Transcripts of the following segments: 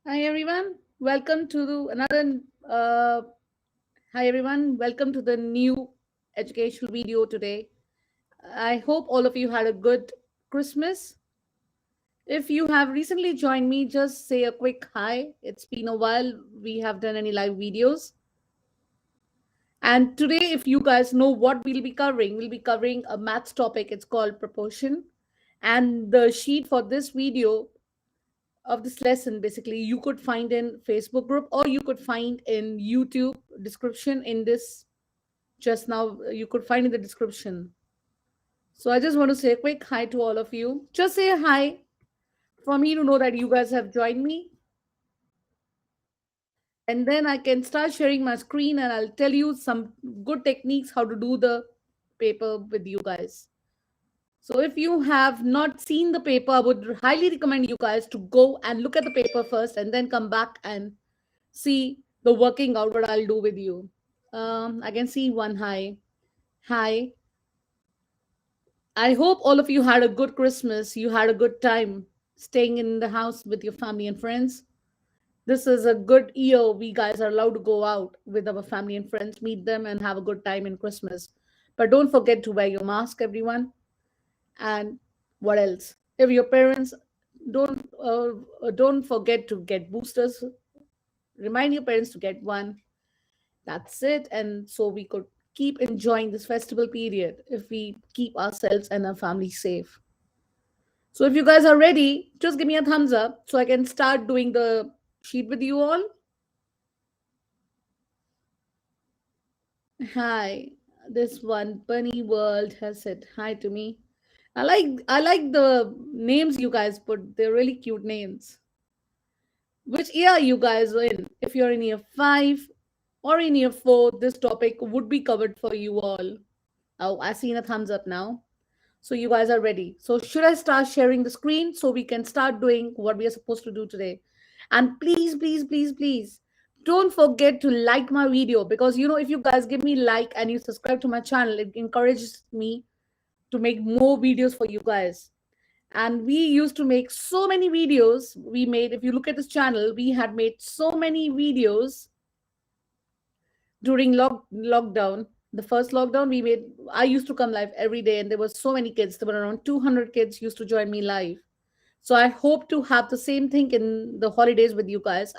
Hi everyone, welcome to another. Uh, Hi everyone, welcome to the new educational video today. I hope all of you had a good Christmas. If you have recently joined me, just say a quick hi. It's been a while we have done any live videos. And today, if you guys know what we'll be covering a maths topic. It's called proportion. And the sheet for this video of this lesson basically you could find in Facebook group or you could find in YouTube description in this just now you could find in the description. So I just want to say a quick hi to all of you. Just say a hi for me to know that you guys have joined me, and then I can start sharing my screen and I'll tell you some good techniques how to do the paper with you guys. So if you have not seen the paper, I would highly recommend you guys to go and look at the paper first and then come back and see the working out what I'll do with you. I can see one hi. Hi. I hope all of you had a good Christmas. You had a good time staying in the house with your family and friends. This is a good year. We guys are allowed to go out with our family and friends, meet them, and have a good time in Christmas. But don't forget to wear your mask, everyone. And what else? If your parents don't forget to get boosters. Remind your parents to get one. That's it. And so we could keep enjoying this festival period if we keep ourselves and our family safe. So if you guys are ready, just give me a thumbs up so I can start doing the sheet with you all. Hi. This one, Bunny World, has said hi to me. I like the names you guys put. They're really cute names. Which year are you guys in? If you're in year five or in year four, this topic would be covered for you all. Oh, I seen a thumbs up now. So you guys are ready. So should I start sharing the screen so we can start doing what we are supposed to do today? And please, please, please, please don't forget to like my video because if you guys give me like and you subscribe to my channel, it encourages me to make more videos for you guys. And we used to make so many videos. We made, if you look at this channel, we had made so many videos during lockdown. The first lockdown we made, I used to come live every day and there were so many kids. There were around 200 kids used to join me live. So I hope to have the same thing in the holidays with you guys.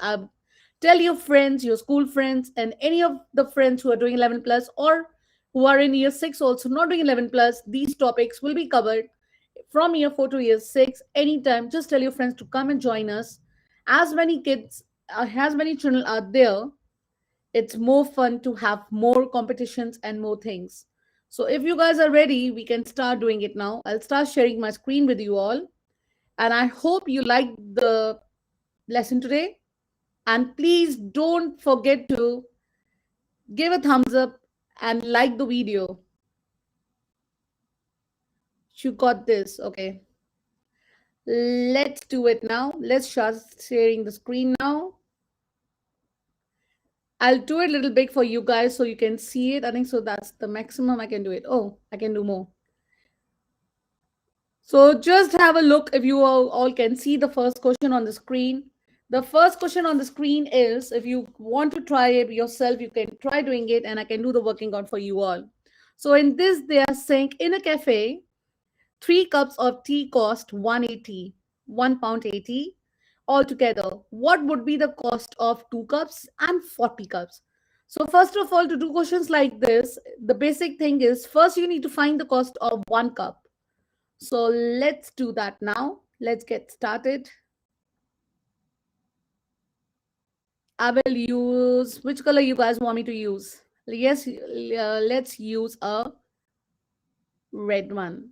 Tell your friends, your school friends, and any of the friends who are doing 11 plus or who are in year 6 also not doing 11 plus. These topics will be covered from year 4 to year 6 anytime. Just tell your friends to come and join us. As many kids, as many children are there, it's more fun to have more competitions and more things. So if you guys are ready, we can start doing it now. I'll start sharing my screen with you all. And I hope you like the lesson today. And please don't forget to give a thumbs up and like the video. You got this. Okay. Let's do it now. Let's start sharing the screen now. I'll do it a little big for you guys so you can see it. I think so that's the maximum I can do it. Oh, I can do more. So just have a look if you all can see the first question on the screen. The first question on the screen is, if you want to try it yourself, you can try doing it and I can do the working out for you all. So in this, they are saying in a cafe, 3 cups of tea cost 180, £1 80 altogether. What would be the cost of 2 cups and 40 cups? So first of all, to do questions like this, the basic thing is first you need to find the cost of 1 cup. So let's do that now. Let's get started. I will use, which color you guys want me to use? Yes, let's use a red one.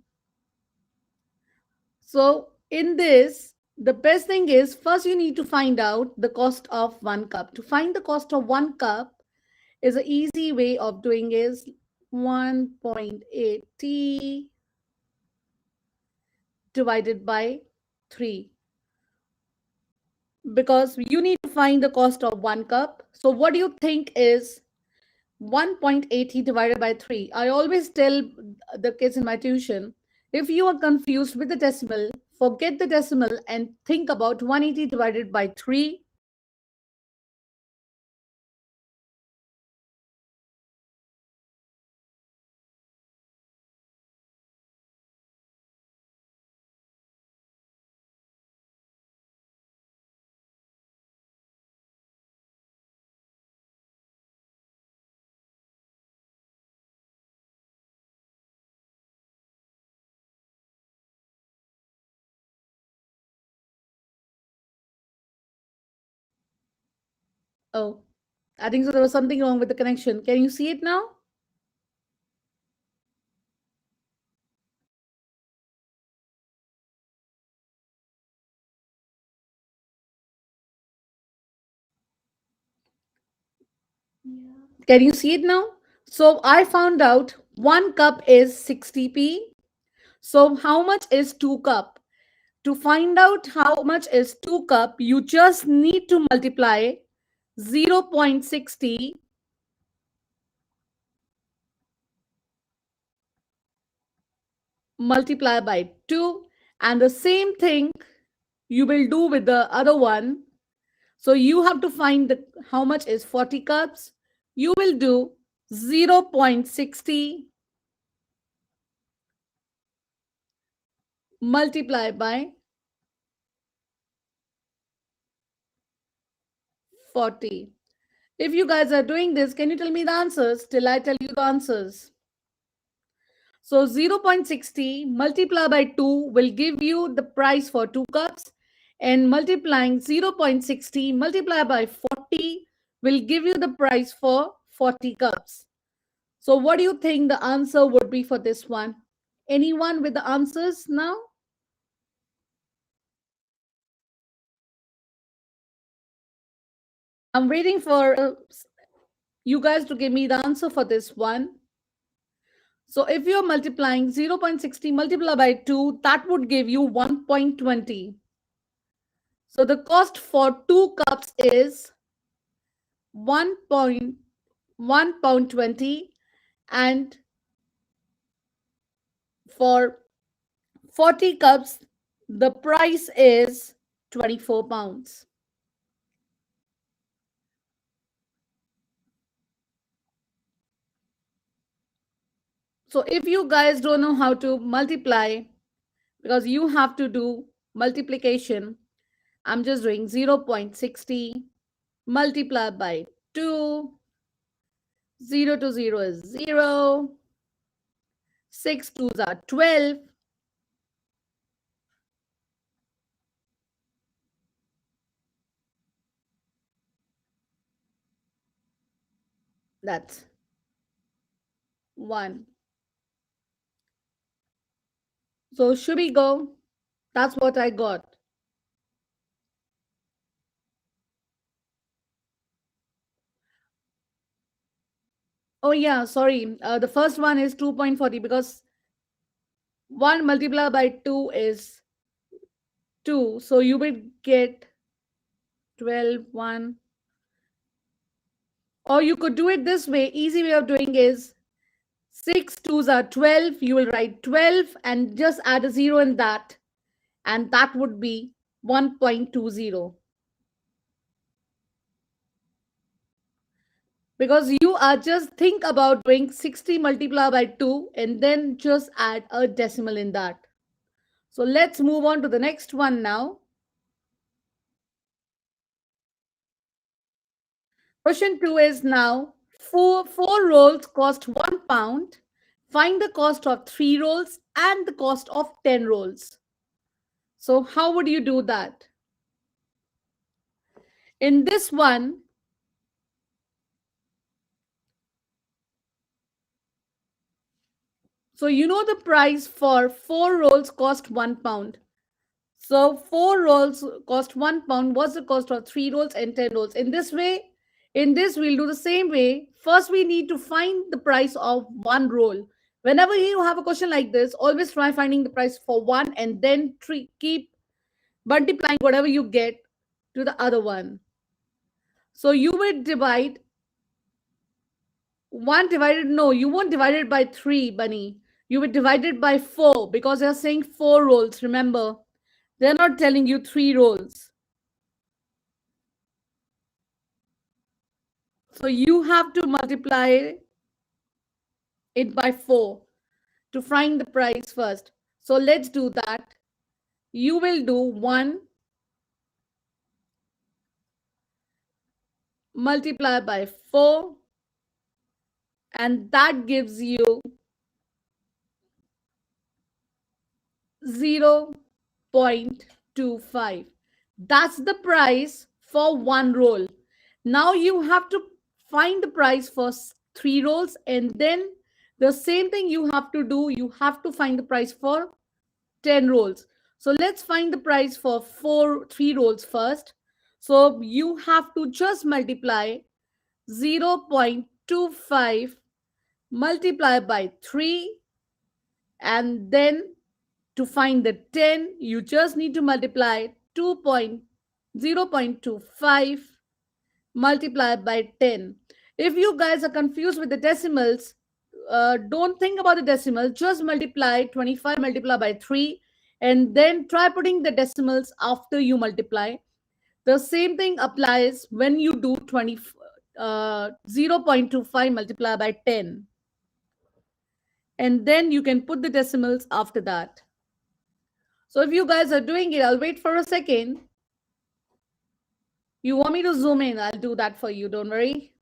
So in this, the best thing is first you need to find out the cost of 1 cup. To find the cost of 1 cup is an easy way of doing is 1.8 t divided by 3. Because you need to find the cost of 1 cup. So what do you think is 1.80 divided by 3? I always tell the kids in my tuition, if you are confused with the decimal, forget the decimal and think about 180 divided by 3. Oh, I think so. There was something wrong with the connection. Can you see it now? Can you see it now? So I found out 1 cup is 60p. So how much is 2 cup? To find out how much is 2 cup, you just need to multiply 0.60 multiply by 2, and the same thing you will do with the other one. So you have to find how much is 40 cups. You will do 0.60 multiply by 40. If you guys are doing this, can you tell me the answers till I tell you the answers? So 0.60 multiply by 2 will give you the price for 2 cups, and multiplying 0.60 multiply by 40 will give you the price for 40 cups. So what do you think the answer would be for this one? Anyone with the answers now? I'm waiting for you guys to give me the answer for this one. So if you're multiplying 0.60 multiplied by 2, that would give you 1.20. So the cost for 2 cups is 1.1 pound 20, and for 40 cups the price is 24 pounds. So if you guys don't know how to multiply, because you have to do multiplication, I'm just doing 0.60 multiplied by 2. 0 to 0 is 0. 6 twos are 12. That's 1. So should we go? That's what I got. Oh yeah, sorry. The first one is 2.40, because 1 multiplied by 2 is 2. So you will get 12, 1. Or you could do it this way. Easy way of doing is 6 twos are 12. You will write 12 and just add a 0 in that. And that would be 1.20. Because you are just think about doing 60 multiplied by 2 and then just add a decimal in that. So let's move on to the next one now. Question 2 is now four rolls cost £1. Find the cost of 3 rolls and the cost of 10 rolls. So how would you do that? In this one, so you know the price for 4 rolls cost £1. So 4 rolls cost £1. What's the cost of 3 rolls and 10 rolls? In this way, in this we'll do the same way. First, we need to find the price of 1 roll. Whenever you have a question like this, always try finding the price for one and then keep multiplying whatever you get to the other one. So you will divide 1 divided, no, you won't divide it by 3, Bunny. You will divide it by 4, because they're saying 4 rolls, remember. They're not telling you 3 rolls. So you have to multiply it by 4 to find the price first. So let's do that. You will do 1 multiply by 4, and that gives you 0.25. That's the price for 1 roll. Now you have to find the price for three rolls, and then the same thing you have to do. You have to find the price for 10 rolls. So let's find the price for three rolls first. So you have to just multiply 0.25 multiply by 3, and then to find the 10 you just need to multiply 0.25 multiplied by 10. If you guys are confused with the decimals, don't think about the decimal, just multiply 25 multiplied by 3, and then try putting the decimals after you multiply. The same thing applies when you do 0.25 multiplied by 10, and then you can put the decimals after that. So if you guys are doing it, I'll wait for a second. You want me to zoom in? I'll do that for you. Don't worry.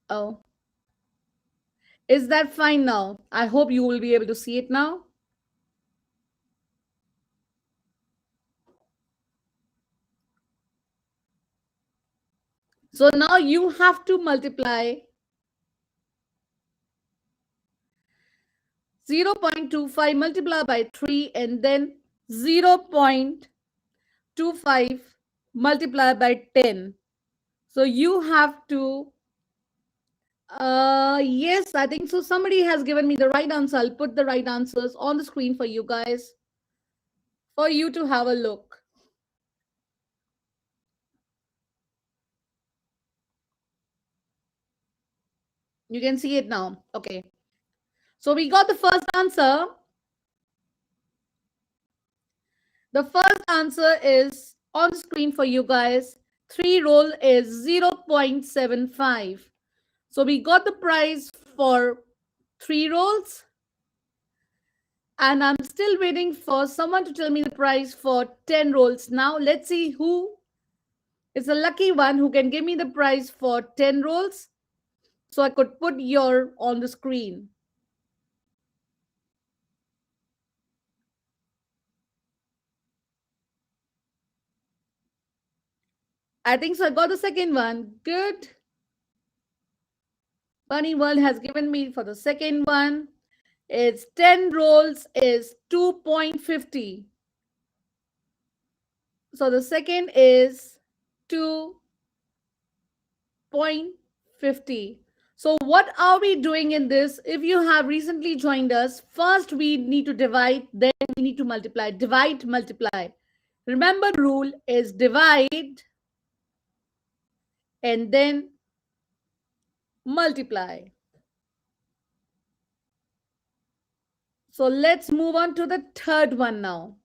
Oh, is that fine now? I hope you will be able to see it now. So now you have to multiply 0.25 multiplied by 3, and then 0.25 multiplied by 10. So you have to, yes, I think so. Somebody has given me the right answer. I'll put the right answers on the screen for you guys, for you to have a look. You can see it now. Okay. So we got the first answer. The first answer is on the screen for you guys. 3 roll is 0.75. So we got the price for 3 rolls. And I'm still waiting for someone to tell me the price for 10 rolls. Now let's see who is the lucky one who can give me the price for 10 rolls. So I could put your on the screen. I think so. I got the second one. Good. Bunny World has given me for the second one. It's 10 rolls is 2.50. So the second is 2.50. So what are we doing in this? If you have recently joined us, first we need to divide, then we need to multiply. Divide, multiply. Remember, rule is divide and then multiply. So let's move on to the third one now.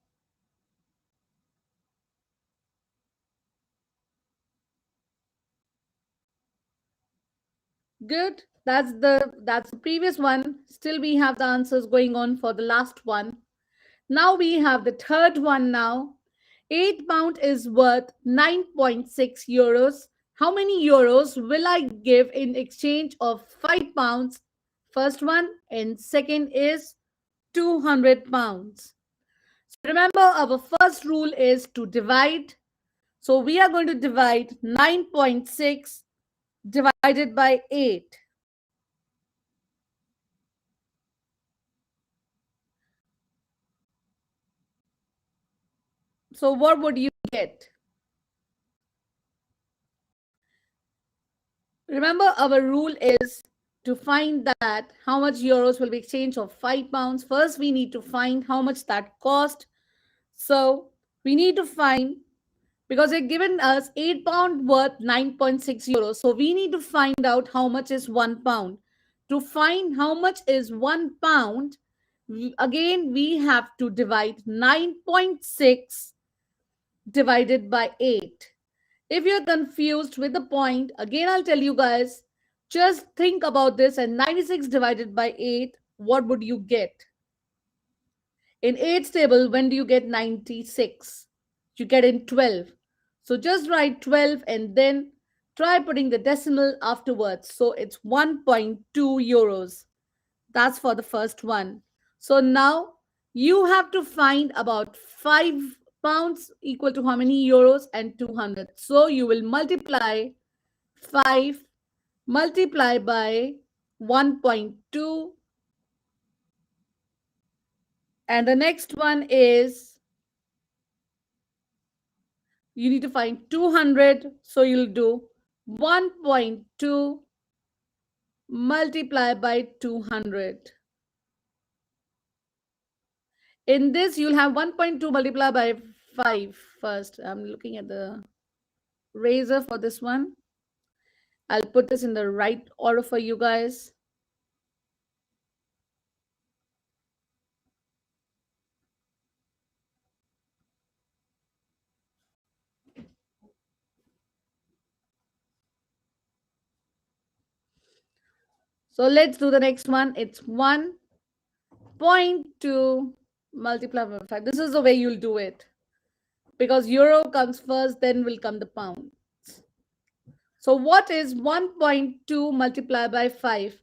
Good. That's the previous one. Still we have the answers going on for the last one. Now we have the third one now. 8 pound is worth 9.6 euros. How many euros will I give in exchange of 5 pounds? First one, and second is 200 pounds. So remember, our first rule is to divide. So we are going to divide 9.6 divided by 8. So what would you get? Remember, our rule is to find that how much euros will be exchanged of 5 pounds. First, we need to find how much that cost. So we need to find, because they've given us 8 pound worth 9.6 euros. So we need to find out how much is 1 pound. To find how much is 1 pound, again, we have to divide 9.6 divided by 8. If you're confused with the point, again, I'll tell you guys, just think about this, and 96 divided by 8, what would you get? In 8's table, when do you get 96? You get in 12. So just write 12 and then try putting the decimal afterwards. So it's 1.2 euros. That's for the first one. So now you have to find about 5 pounds equal to how many euros? And 200. So you will multiply 5 multiply by 1.2, and the next one is you need to find 200, so you'll do 1.2 multiply by 200. In this you'll have 1.2 multiply by 5 first. I'm looking at the razor for this one. I'll put this in the right order for you guys. So let's do the next one. It's 1.2 multiply by 5. This is the way you'll do it, because euro comes first, then will come the pound. So what is 1.2 multiplied by 5?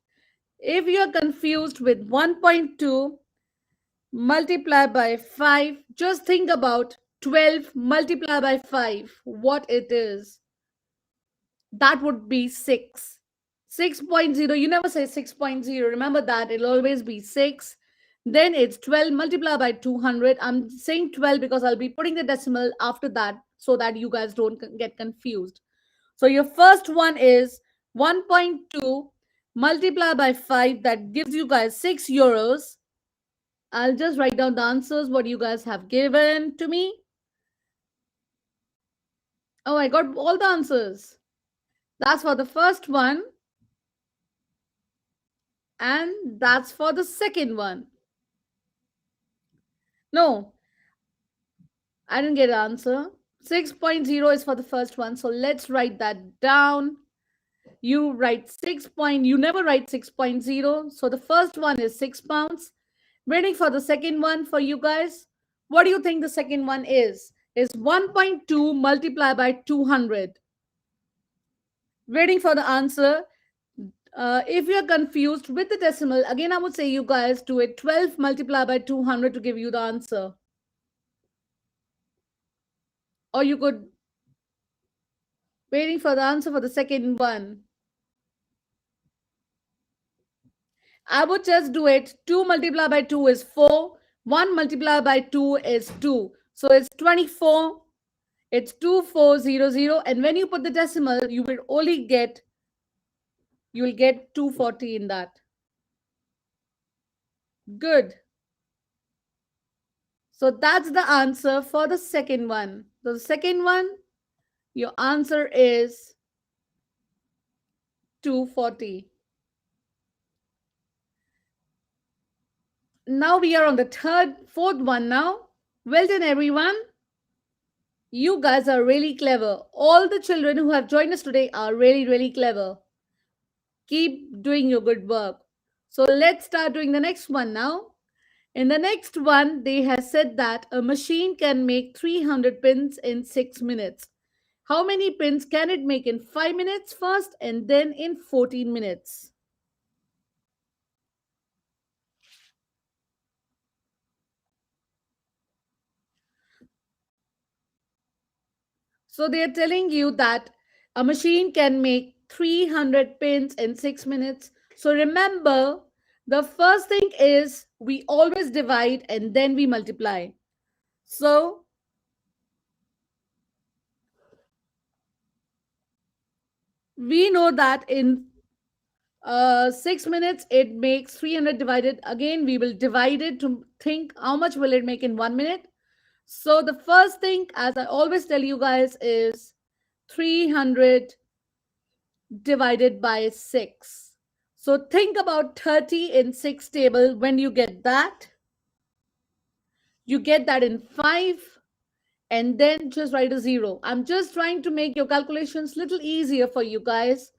If you are confused with 1.2 multiplied by 5, just think about 12 multiplied by 5, what it is. That would be 6. 6.0, you never say 6.0. Remember that, it'll always be 6. Then it's 12 multiplied by 200. I'm saying 12 because I'll be putting the decimal after that so that you guys don't get confused. So your first one is 1.2 multiplied by 5. That gives you guys 6 euros. I'll just write down the answers, what you guys have given to me. Oh, I got all the answers. That's for the first one. And that's for the second one. No, I didn't get an answer. 6.0 is for the first one. So let's write that down. You write 6 point, you never write 6.0. So the first one is 6 pounds. Waiting for the second one for you guys. What do you think the second one is? Is 1.2 multiplied by 200. Waiting for the answer. If you're confused with the decimal, again, I would say you guys do it 12 multiplied by 200 to give you the answer. Or you could, waiting for the answer for the second one. I would just do it 2 multiplied by 2 is 4. 1 multiplied by 2 is 2. So it's 24. It's 2400. And when you put the decimal, you will only get, you'll get 240 in that. Good. So that's the answer for the second one. So the second one, your answer is 240. Now we are on the fourth one now. Well done, everyone. You guys are really clever. All the children who have joined us today are really, really clever. Keep doing your good work. So let's start doing the next one now. In the next one, they have said that a machine can make 300 pins in 6 minutes. How many pins can it make in 5 minutes first and then in 14 minutes? So they are telling you that a machine can make 300 pins in 6 minutes. So remember, the first thing is we always divide and then we multiply. So we know that in 6 minutes it makes 300 divided. Again, we will divide it to think how much will it make in 1 minute. So the first thing, as I always tell you guys, is 300 divided by 6. So think about 30 in 6 table. When you get that in 5, and then just write a 0. I'm just trying to make your calculations little easier for you guys,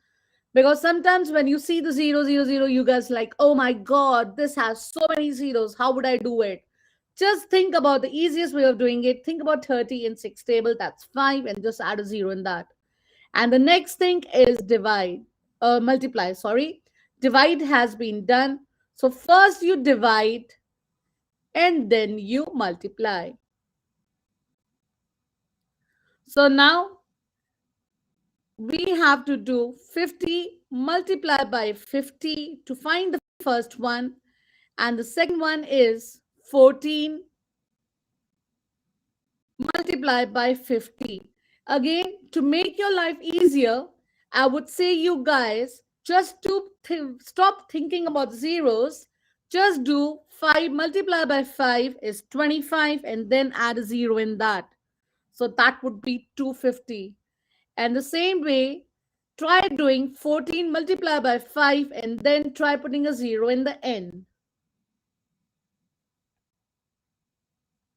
because sometimes when you see the 000, you guys like, oh my god, this has so many zeros, how would I do it? Just think about the easiest way of doing it. Think about 30 in 6 table, that's 5, and just add a 0 in that. And the next thing is multiply, sorry. Divide has been done. So first you divide and then you multiply. So now we have to do 50 multiplied by 50 to find the first one. And the second one is 14 multiplied by 50. Again, to make your life easier, I would say you guys just to stop thinking about zeros. Just do 5 multiplied by 5 is 25 and then add a zero in that. So that would be 250. And the same way, try doing 14 multiplied by 5 and then try putting a zero in the end.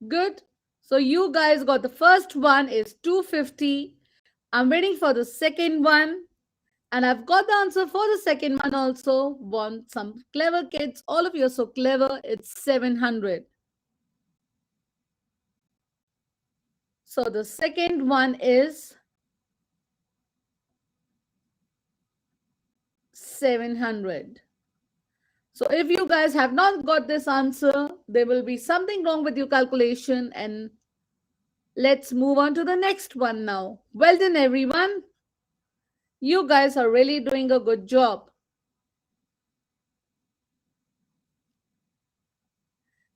Good. So you guys got the first one is 250. I'm waiting for the second one. And I've got the answer for the second one also. Want some clever kids. All of you are so clever. It's 700. So the second one is 700. So if you guys have not got this answer, there will be something wrong with your calculation. And let's move on to the next one now. Well done, everyone. You guys are really doing a good job.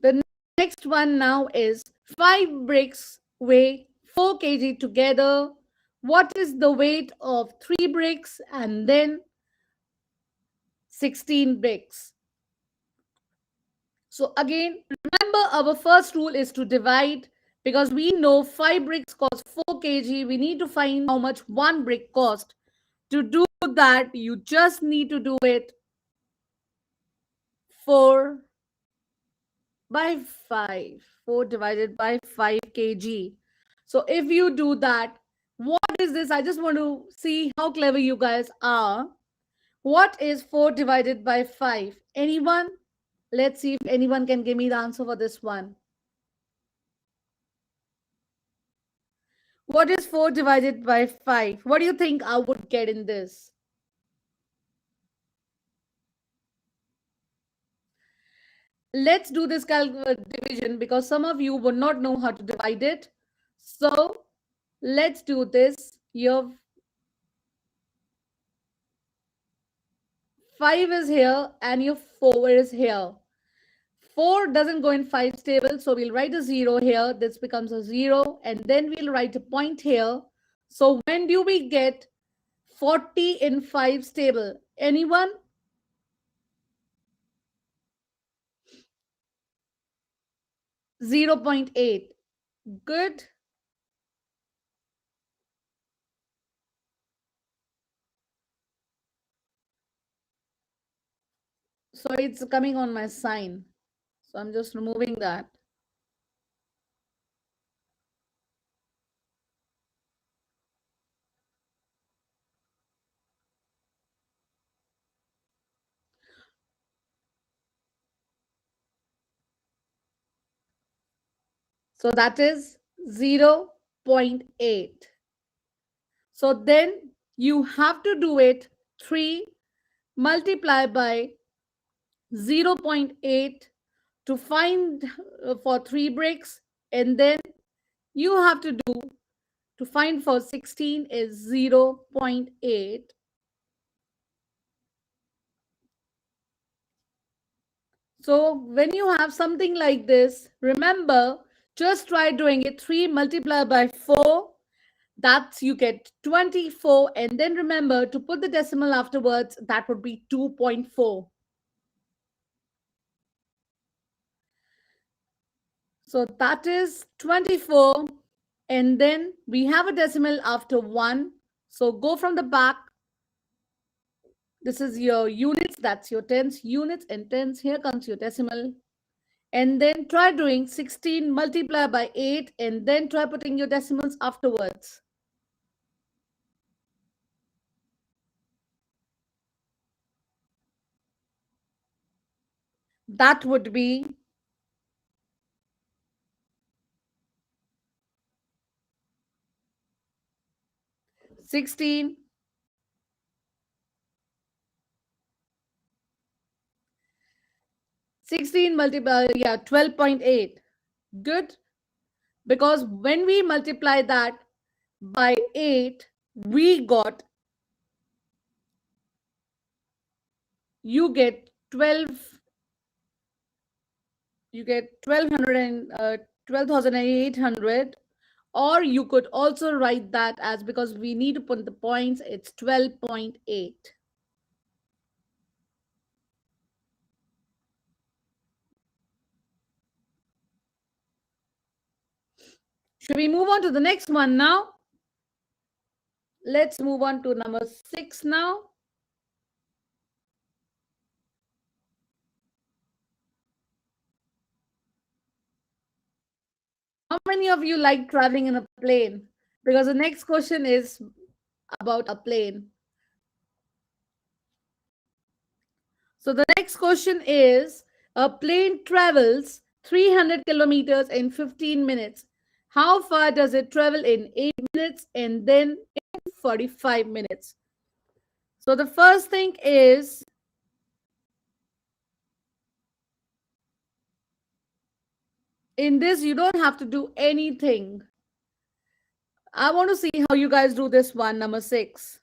The next one now is 5 bricks weigh 4 kg together. What is the weight of 3 bricks and then 16 bricks? So again, remember our first rule is to divide because we know 5 bricks cost 4 kg. We need to find how much 1 brick cost. To do that, you just need to do it 4 by 5. 4 divided by 5 kg. So if you do that, what is this? I just want to see how clever you guys are. What is 4 divided by 5? Anyone? Let's see if anyone can give me the answer for this one. What is 4 divided by 5? What do you think I would get in this? Let's do this division because some of you would not know how to divide it. So let's do this. Your 5 is here and your 4 is here. 4 doesn't go in 5 table, so we'll write a 0 here. This becomes a 0 and then we'll write a point here. So when do we get 40 in 5 table? Anyone? 0.8. Good. Sorry, it's coming on my sign. So I'm just removing that. So that is 0.8. So then you have to do it 3 multiplied by 0.8 to find for 3 bricks, and then you have to do to find for 16 is 0.8. So when you have something like this, remember, just try doing it 3 multiplied by 4. That's you get 24. And then remember to put the decimal afterwards. That would be 2.4. So that is 24. And then we have a decimal after 1. So go from the back. This is your units. That's your tens, units and tens. Here comes your decimal. And then try doing 16 multiplied by 8 and then try putting your decimals afterwards. That would be 16 16 multiplied, yeah, 12.8. Good. Because when we multiply that, by 8, we got, you get 12, you get 1200 and 12,800. Or you could also write that as, because we need to put the points, it's 12.8. Should we move on to the next one now? Let's move on to number 6 now. How many of you like traveling in a plane? Because the next question is about a plane. So the next question is, a plane travels 300 kilometers in 15 minutes. How far does it travel in 8 minutes and then in 45 minutes? So the first thing is, in this, you don't have to do anything. I want to see how you guys do this one, number 6.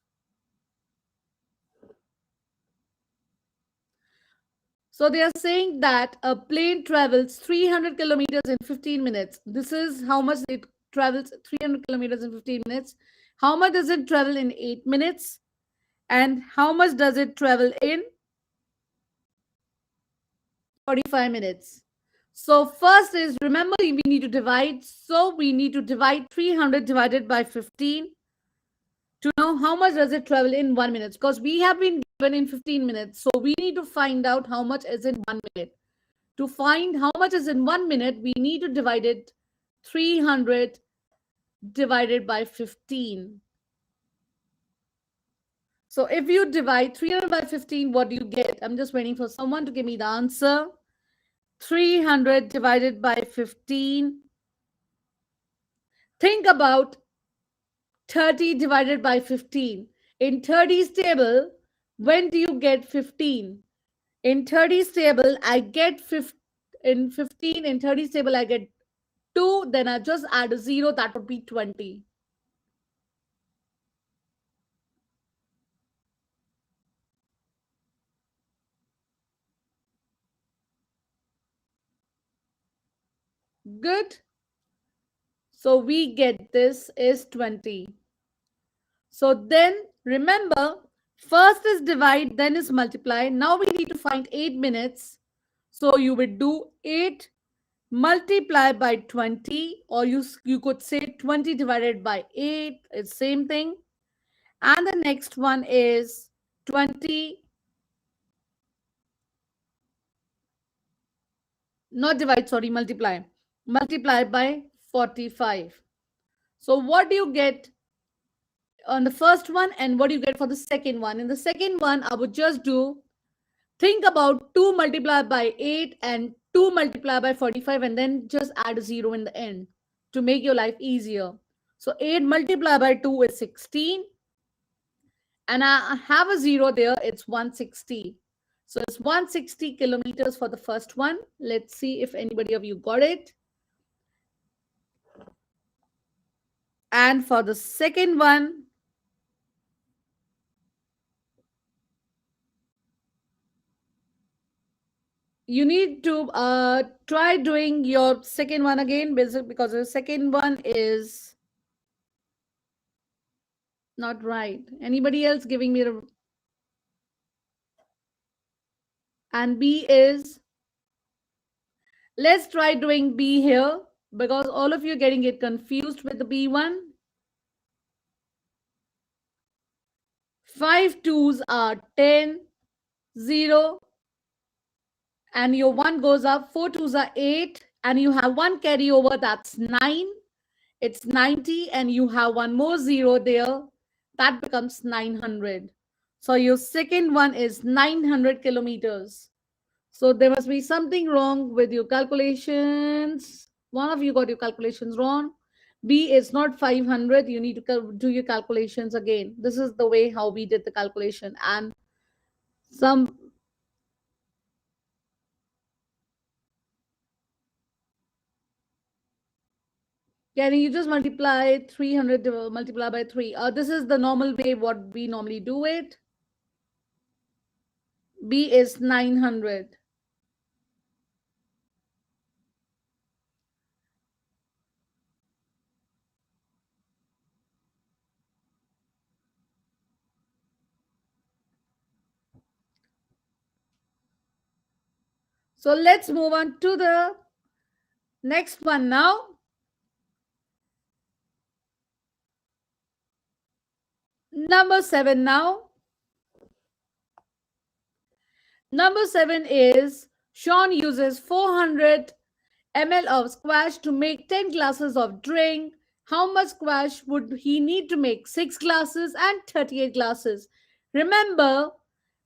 So they are saying that a plane travels 300 kilometers in 15 minutes. This is how much it travels, 300 kilometers in 15 minutes. How much does it travel in 8 minutes? And how much does it travel in 45 minutes? So first is, remember, we need to divide. So we need to divide 300 divided by 15 to know how much does it travel in 1 minute, because we have been given in 15 minutes. So we need to find out how much is in 1 minute. To find how much is in 1 minute, we need to divide it 300 divided by 15. So if you divide 300 by 15, what do you get? I'm just waiting for someone to give me the answer. 300 divided by 15. Think about 30 divided by 15. In 30's table, when do you get 15? In 30's table, I get 15. In 15, in 30's table, I get 2. Then I just add a 0. That would be 20. Good. So we get this is 20. So then remember, first is divide, then is multiply. Now we need to find 8 minutes. So you would do 8 multiply by 20, or you could say 20 divided by 8. It's same thing. And the next one is 20, not divide, sorry, multiply. Multiply by 45. So what do you get on the first one and what do you get for the second one? In the second one, I would just do, think about 2 multiplied by 8 and 2 multiplied by 45, and then just add a 0 in the end to make your life easier. So 8 multiplied by 2 is 16, and I have a 0 there, it's 160. So it's 160 kilometers for the first one. Let's see if anybody of you got it. And for the second one, you need to try doing your second one again, because the second one is not right. Anybody else giving me the, and B is, let's try doing B here, because all of you are getting it confused with the B one. 5 twos are 10, 0, and your 1 goes up. 4 twos are 8, and you have 1 carryover, that's 9. It's 90, and you have 1 more 0 there. That becomes 900. So your second one is 900 kilometers. So there must be something wrong with your calculations. One of you got your calculations wrong. B is not 500. You need to do your calculations again. This is the way how we did the calculation. And some, Can you just multiply 300 multiply by 3? This is the normal way what we normally do it. B is 900. So let's move on to the next one now. Number 7 now. Number 7 is Sean uses 400 ml of squash to make 10 glasses of drink. How much squash would he need to make 6 glasses and 38 glasses? Remember,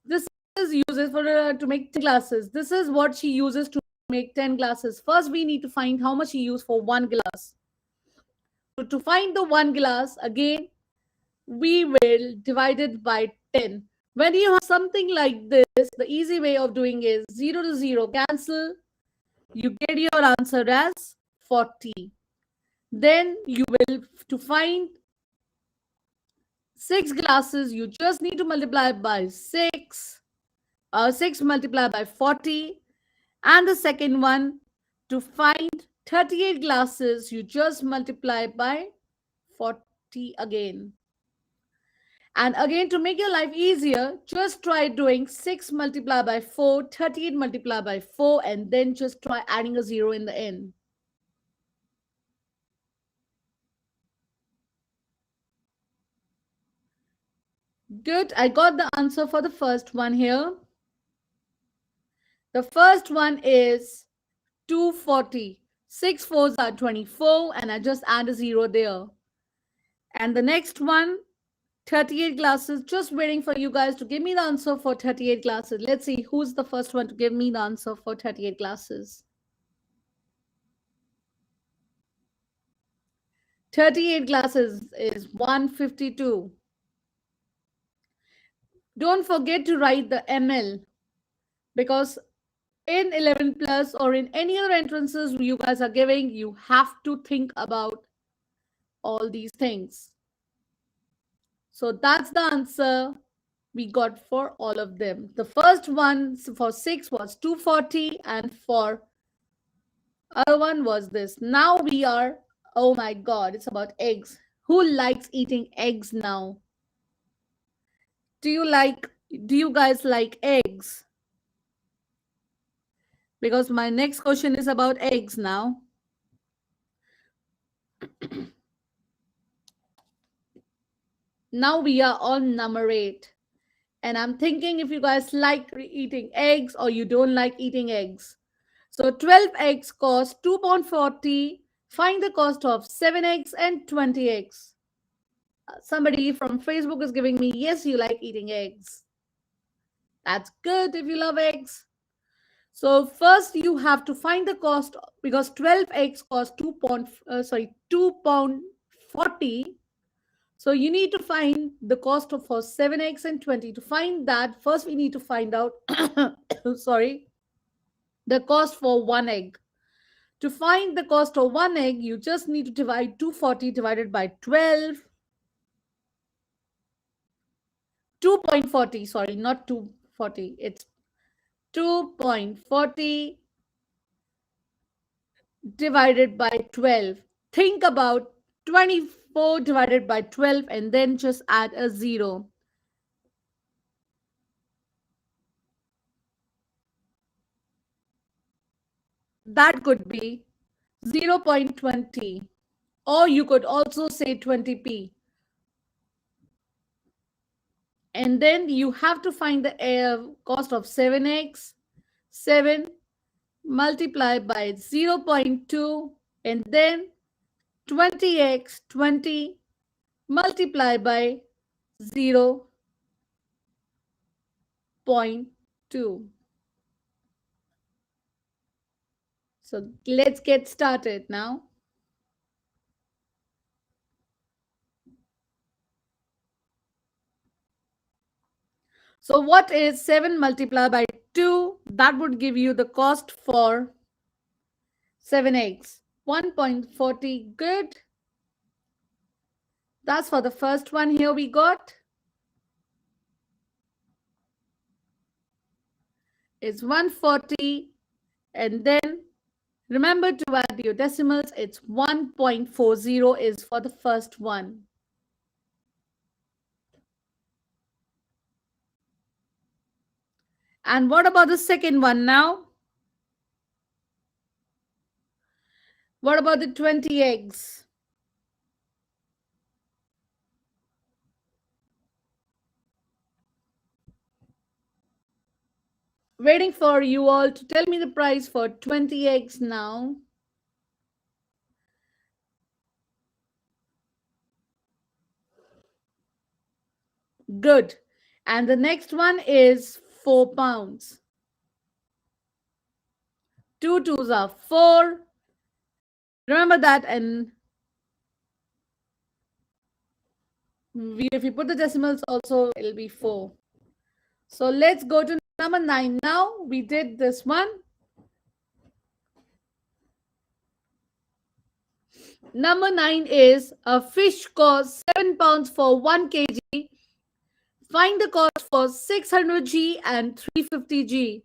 this is uses for to make 10 glasses. This is what she uses to make 10 glasses. First, we need to find how much she used for one glass. So to find the one glass, again, we will divide it by 10. When you have something like this, the easy way of doing is 0 to 0 cancel. You get your answer as 40. Then you will, to find 6 glasses, you just need to multiply by 6. 6 multiplied by 40. And the second one, to find 38 glasses, you just multiply by 40 again. And again, to make your life easier, just try doing 6 multiplied by 4, 38 multiplied by 4, and then just try adding a 0 in the end. Good. I got the answer for the first one here. The first one is 240. 6 fours are 24, and I just add a 0 there. And the next one, 38 glasses. Just waiting for you guys to give me the answer for 38 glasses. Let's see who's the first one to give me the answer for 38 glasses. 38 glasses is 152. Don't forget to write the ml, because in 11 plus or in any other entrances you guys are giving, you have to think about all these things. So that's the answer we got for all of them. The first one for 6 was 240, and for other one was this. Now we are, oh my god, it's about eggs. Who likes eating eggs now? Do you guys like eggs? Because my next question is about eggs now. Now we are on number 8. And I'm thinking if you guys like eating eggs or you don't like eating eggs. So 12 eggs cost £2.40. Find the cost of 7 eggs and 20 eggs. Somebody from Facebook is giving me, yes, you like eating eggs. That's good if you love eggs. So first you have to find the cost, because 12 eggs cost £2.40. So you need to find the cost for 7 eggs and 20. To find that, first we need to find out the cost for 1 egg. To find the cost of 1 egg, you just need to divide 240 divided by 12. 2.40, sorry, not 240. It's 2.40 divided by 12. Think about 24 divided by 12 and then just add a 0. That could be 0.20, or you could also say 20p. And then you have to find the cost of 7x. 7 multiplied by 0.2, and then 20x, 20 multiplied by 0.2. So let's get started now. So what is 7 multiplied by 2? That would give you the cost for 7 eggs. 1.40. Good. That's for the first one. Here we got is 140. And then remember to add your decimals. It's 1.40 is for the first one. And what about the second one now? What about the 20 eggs? Waiting for you all to tell me the price for 20 eggs now. Good. And the next one is 4 pounds. 2 twos are 4. Remember that. And if you put the decimals also, it'll be 4. So let's go to number 9 now. We did this one. Number 9 is a fish costs 7 pounds for 1 kg. Find the cost for 600g and 350g.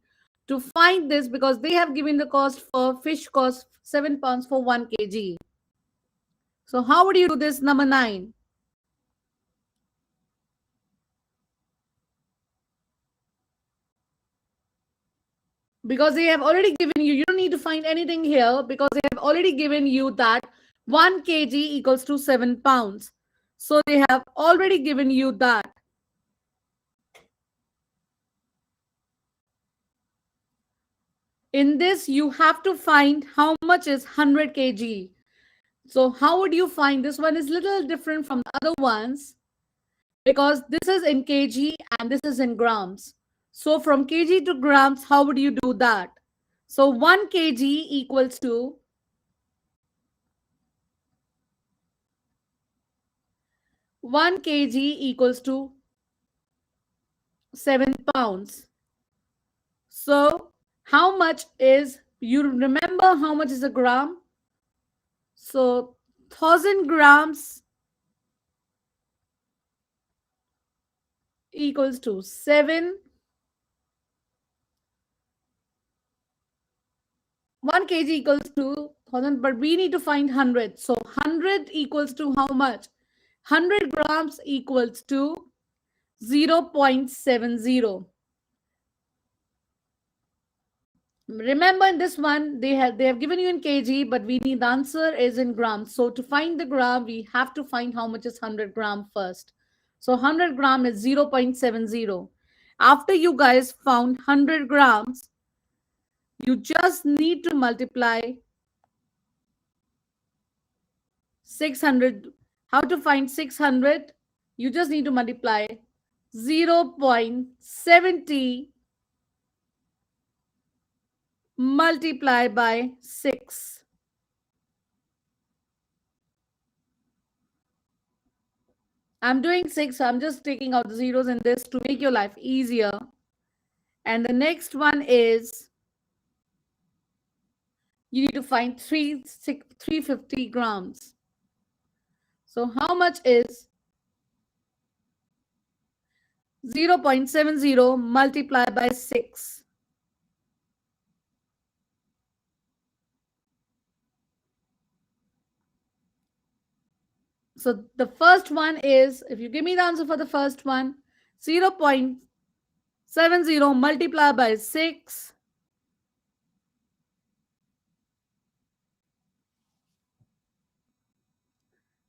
To find this, because they have given the cost for fish cost 7 pounds for 1 kg. So how would you do this, number 9? Because they have already given you don't need to find anything here, because they have already given you that 1 kg equals to 7 pounds. So they have already given you that. In this, you have to find how much is 100 kg. So how would you find? This one is little different from the other ones, because this is in kg and this is in grams. So from kg to grams, how would you do that? So 1 kg equals to 1 kg equals to 7 pounds. So how much is, you remember how much is a gram? So 1000 grams equals to 7. 1 kg equals to 1000, but we need to find 100. So 100 equals to how much? 100 grams equals to 0.70. Remember, in this one, they have given you in kg, but we need the answer is in grams. So to find the gram, we have to find how much is 100 gram first. So 100 gram is 0.70. After you guys found 100 grams, you just need to multiply 600. How to find 600? You just need to multiply 0.70 multiply by 6. I'm doing 6. So I'm just taking out the zeros in this to make your life easier. And the next one is you need to find 350 grams. So how much is 0.70 multiplied by 6? So the first one is, if you give me the answer for the first one, 0.70 multiplied by 6.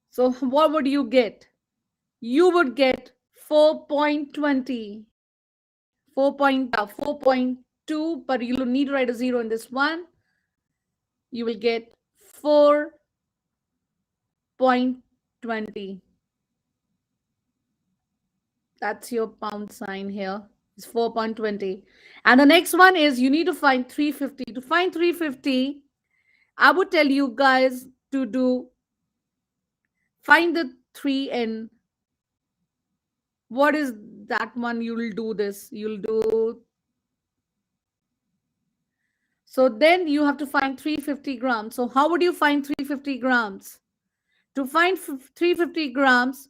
So what would you get? You would get 4.20. 4.2, but you need to write a 0 in this one. You will get 4.20. That's your pound sign here. It's 4.20. And the next one is you need to find 350. To find 350, I would tell you guys to find the 3 and what is that one? You'll do this. You'll do. So then you have to find 350 grams. So how would you find 350 grams? To find 350 grams,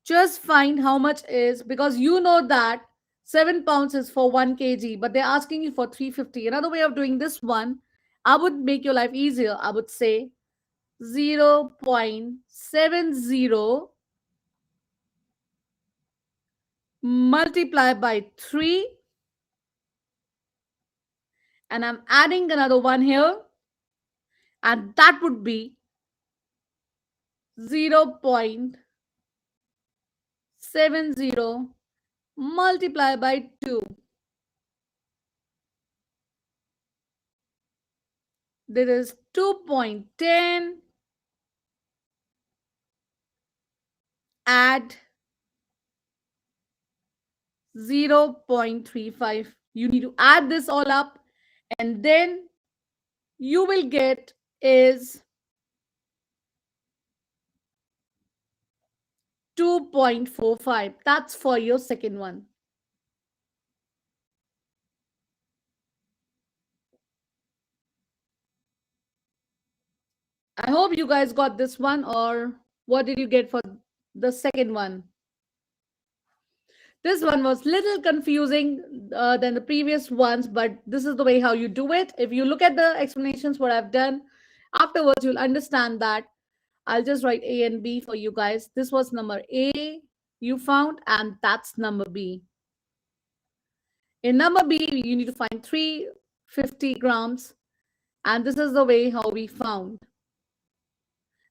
just find how much is, because you know that 7 pounds is for 1 kg, but they're asking you for 350. Another way of doing this one, I would make your life easier. I would say 0.70 multiply by 3, and I'm adding another one here, and that would be 0.70 multiply by 2. There is 2.10, add 0.35. You need to add this all up, and then you will get is 2.45. That's for your second one. I hope you guys got this one, or what did you get for the second one? This one was little confusing than the previous ones, but this is the way how you do it. If you look at the explanations, what I've done, afterwards you'll understand that. I'll just write A and B for you guys. This was number A you found, and that's number B. In number B, you need to find 350 grams, and this is the way how we found.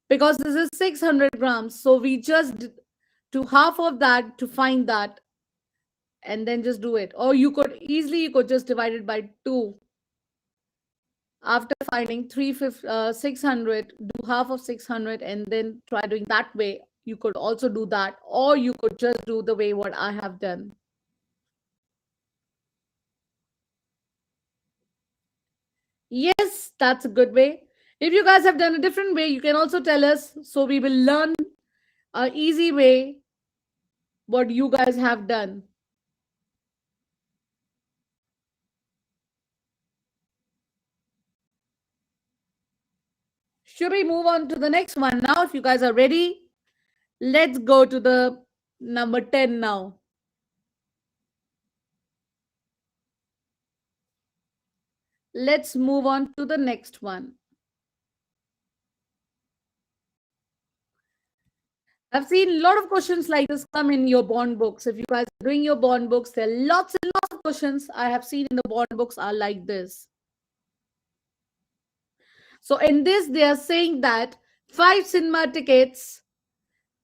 Because this is 600 grams, so we just to half of that to find that, and then just do it. Or you could just divide it by 2. After finding 600, do half of 600 and then try doing that way. You could also do that, or you could just do the way what I have done. Yes, that's a good way. If you guys have done a different way, you can also tell us, so we will learn a easy way what you guys have done. Should we move on to the next one now? If you guys are ready, let's go to the number 10 now. Let's move on to the next one. I've seen a lot of questions like this come in your bond books. If you guys are doing your bond books, there are lots and lots of questions I have seen in the bond books are like this. So in this, they are saying that 5 cinema tickets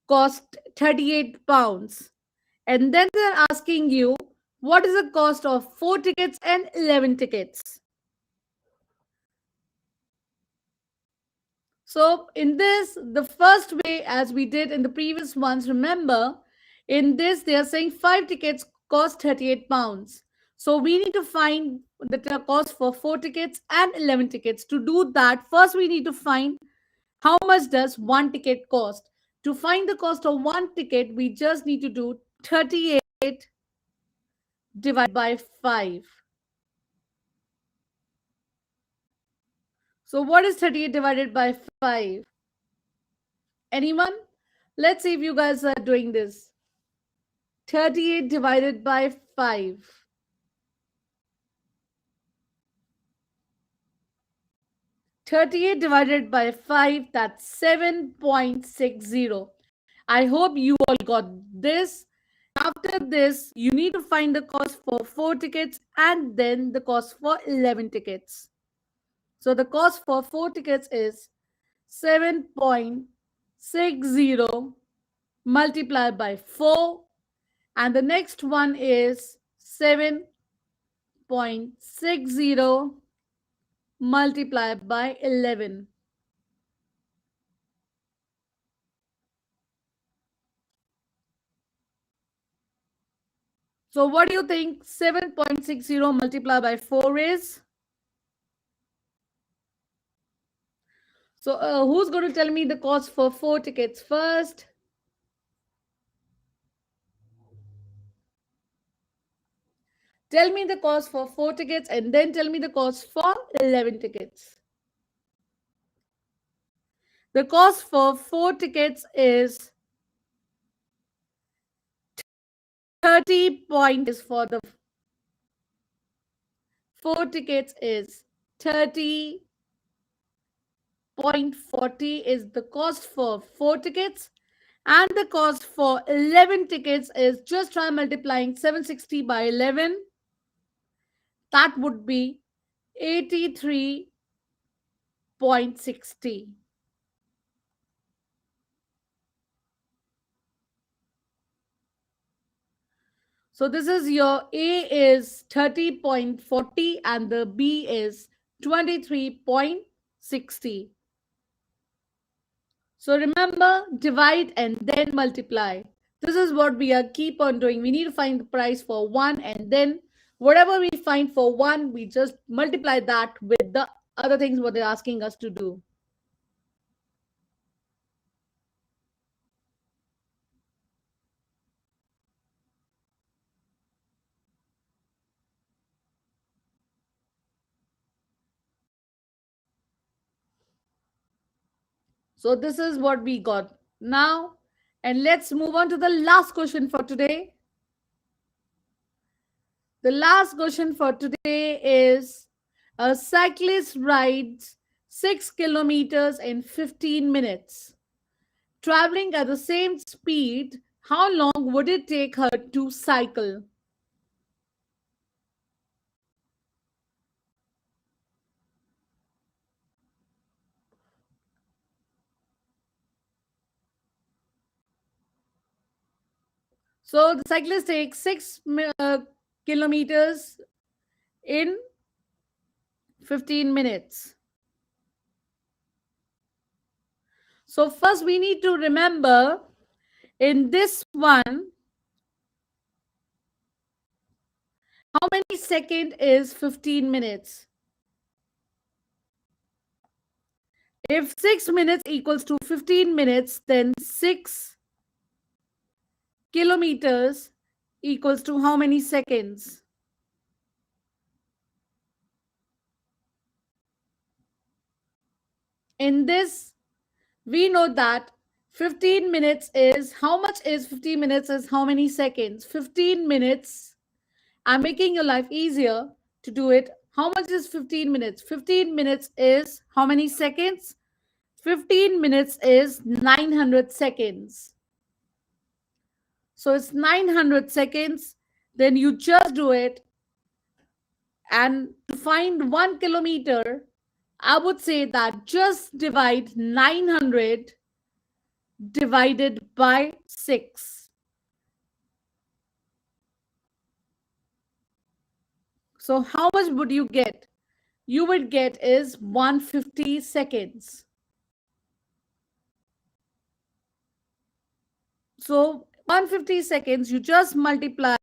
cost 38 pounds. And then they're asking you, what is the cost of 4 tickets and 11 tickets? So in this, the first way, as we did in the previous ones, remember, in this, they are saying 5 tickets cost 38 pounds. So we need to find the cost for 4 tickets and 11 tickets. To do that, first we need to find how much does 1 ticket cost. To find the cost of 1 ticket, we just need to do 38 divided by 5. So what is 38 divided by 5? Anyone? Let's see if you guys are doing this. 38 divided by 5. 38 divided by 5, that's 7.60. I hope you all got this. After this, you need to find the cost for 4 tickets and then the cost for 11 tickets. So the cost for 4 tickets is 7.60 multiplied by 4, and the next one is 7.60 multiplied by 11. So what do you think 7.60 multiplied by 4 is? So who's going to tell me the cost for 4 tickets first? Tell me the cost for 4 tickets and then tell me the cost for 11 tickets. The cost for 4 tickets is 30 points for the 4 tickets is 30.40 is the cost for 4 tickets, and the cost for 11 tickets is, just try multiplying 760 by 11, that would be 83.60. So this is your A is 30.40 and the B is 23.60. So remember, divide and then multiply. This is what we are keep on doing. We need to find the price for one, and then whatever we find for one, we just multiply that with the other things what they're asking us to do. So this is what we got now. And let's move on to the last question for today. The last question for today is, a cyclist rides 6 kilometers in 15 minutes. Traveling at the same speed, how long would it take her to cycle? So the cyclist takes 6 kilometers in 15 minutes. So first we need to remember, in this one, how many second is 15 minutes? If 6 minutes equals to 15 minutes, then 6 kilometers equals to how many seconds? In this, we know that 15 minutes is, how much is 15 minutes is how many seconds? 15 minutes, I'm making your life easier to do it. How much is 15 minutes? 15 minutes is how many seconds? 15 minutes is 900 seconds. So it's 900 seconds. Then you just do it. And to find 1 kilometer, I would say that just divide 900 divided by 6. So how much would you get? You would get is 150 seconds. So 150 seconds, you just multiply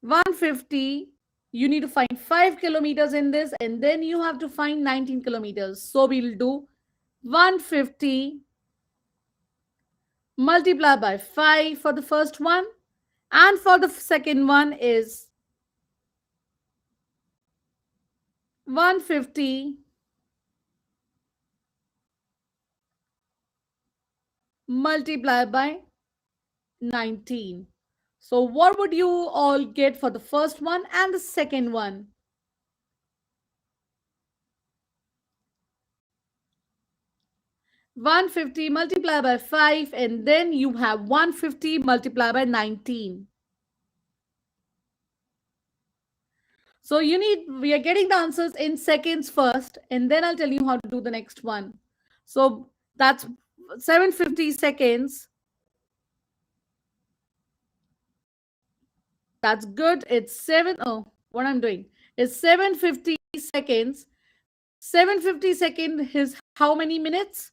150. You need to find 5 kilometers in this, and then you have to find 19 kilometers. So we'll do 150 multiply by 5 for the first one, and for the second one is 150 multiply by 19. So what would you all get for the first one and the second one? 150 multiply by 5, and then you have 150 multiply by 19. So we are getting the answers in seconds first, and then I'll tell you how to do the next one. So that's 750 seconds. That's good. It's what I'm doing is 750 seconds. 750 second is how many minutes?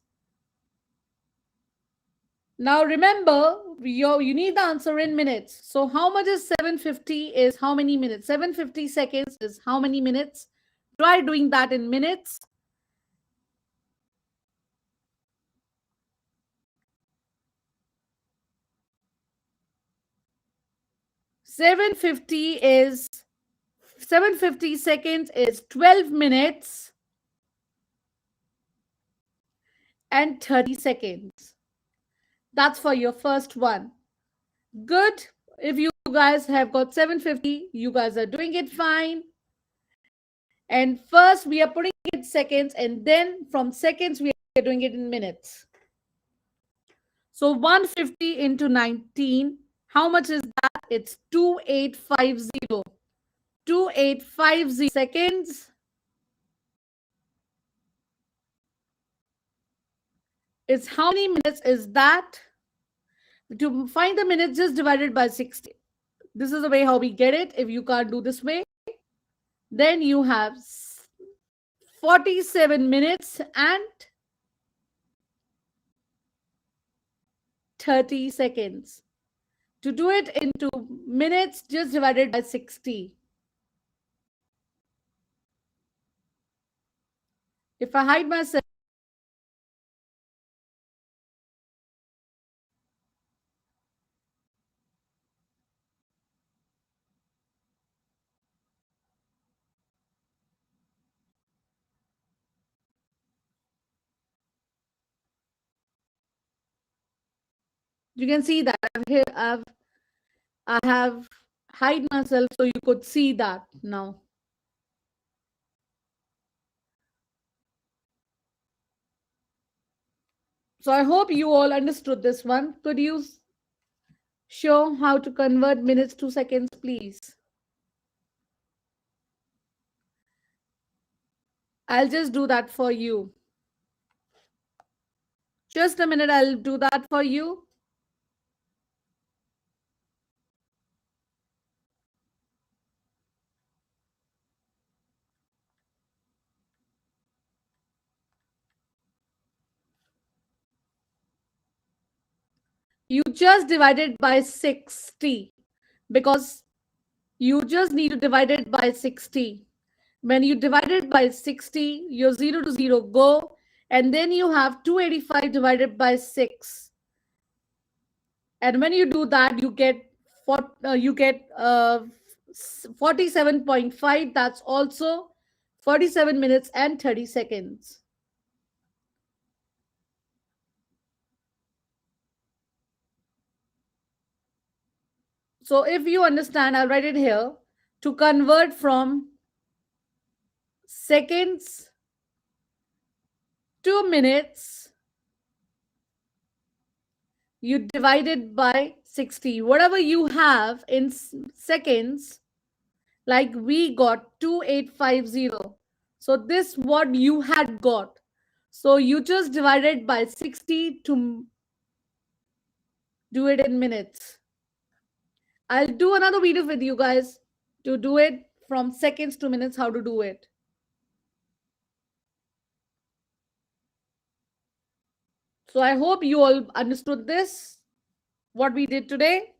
Now remember, you need the answer in minutes. So how much is 750 is how many minutes? 750 seconds is how many minutes? Try doing that in minutes. 750 is 750 seconds is 12 minutes and 30 seconds. That's for your first one. Good. If you guys have got 750, you guys are doing it fine. And first we are putting it seconds, and then from seconds we are doing it in minutes. So 150 into 19, how much is that? It's 2850. 2850 seconds is how many minutes is that? To find the minutes, just divided by 60. This is the way how we get it. If you can't do this way, then you have 47 minutes and 30 seconds. To do it into minutes, just divided by 60. If I hide myself, you can see that I have hide myself so you could see that now. So I hope you all understood this one. Could you show how to convert minutes to seconds, please? I'll just do that for you. Just a minute, I'll do that for you. You just divide it by 60 because you just need to divide it by 60. When you divide it by 60, your 0 to 0 go, and then you have 285 divided by 6. And when you do that, you get 47.5. That's also 47 minutes and 30 seconds. So if you understand, I'll write it here. To convert from seconds to minutes, you divide it by 60. Whatever you have in seconds, like we got 2850. So this what you had got. So you just divide it by 60 to do it in minutes. I'll do another video with you guys to do it from seconds to minutes, how to do it. So I hope you all understood this, what we did today.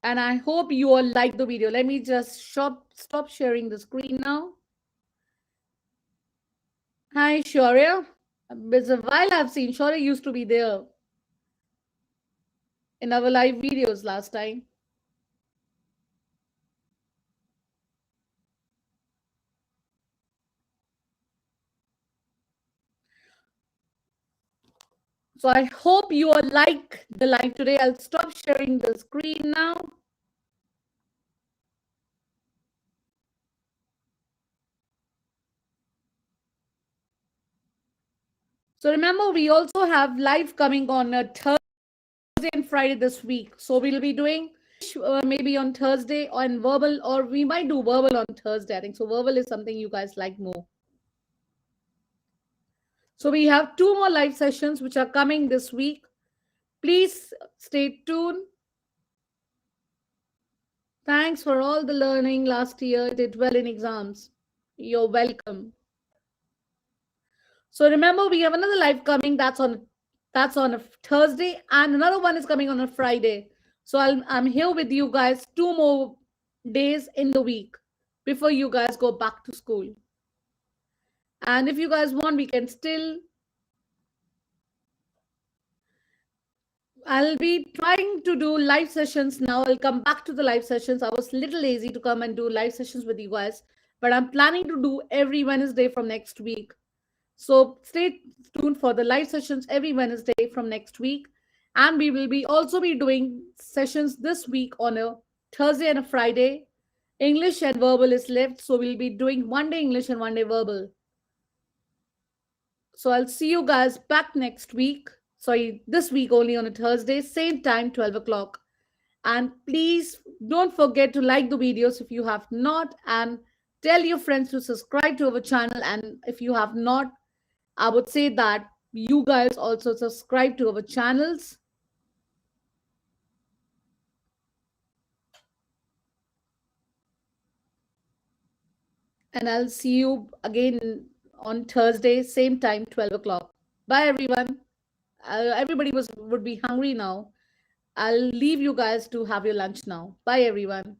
And I hope you all like the video. Let me just stop sharing the screen now. Hi, Shaurya. It's a while I've seen Shaurya used to be there in our live videos last time. So I hope you all like the live today. I'll stop sharing the screen now. So remember, we also have live coming on a Thursday and Friday this week. So we'll be doing maybe on Thursday on verbal, or we might do verbal on Thursday. I think so. Verbal is something you guys like more. So we have 2 more live sessions which are coming this week. Please stay tuned. Thanks for all the learning last year. Did well in exams. You're welcome. So remember, we have another live coming. That's on a Thursday, and another one is coming on a Friday. So I'm here with you guys 2 more days in the week before you guys go back to school. And if you guys want, we can still I'll be trying to do live sessions now. I'll come back to the live sessions. I was a little lazy to come and do live sessions with you guys, but I'm planning to do every Wednesday from next week. So stay tuned for the live sessions every Wednesday from next week. And we will be also be doing sessions this week on a Thursday and a Friday. English and verbal is left. So we'll be doing one day English and one day verbal. So I'll see you guys back next week. Sorry, this week only on a Thursday, same time, 12 o'clock. And please don't forget to like the videos if you have not, and tell your friends to subscribe to our channel. And if you have not, I would say that you guys also subscribe to our channels. And I'll see you again on Thursday, same time, 12 o'clock. Bye, everyone. Everybody would be hungry now. I'll leave you guys to have your lunch now. Bye, everyone.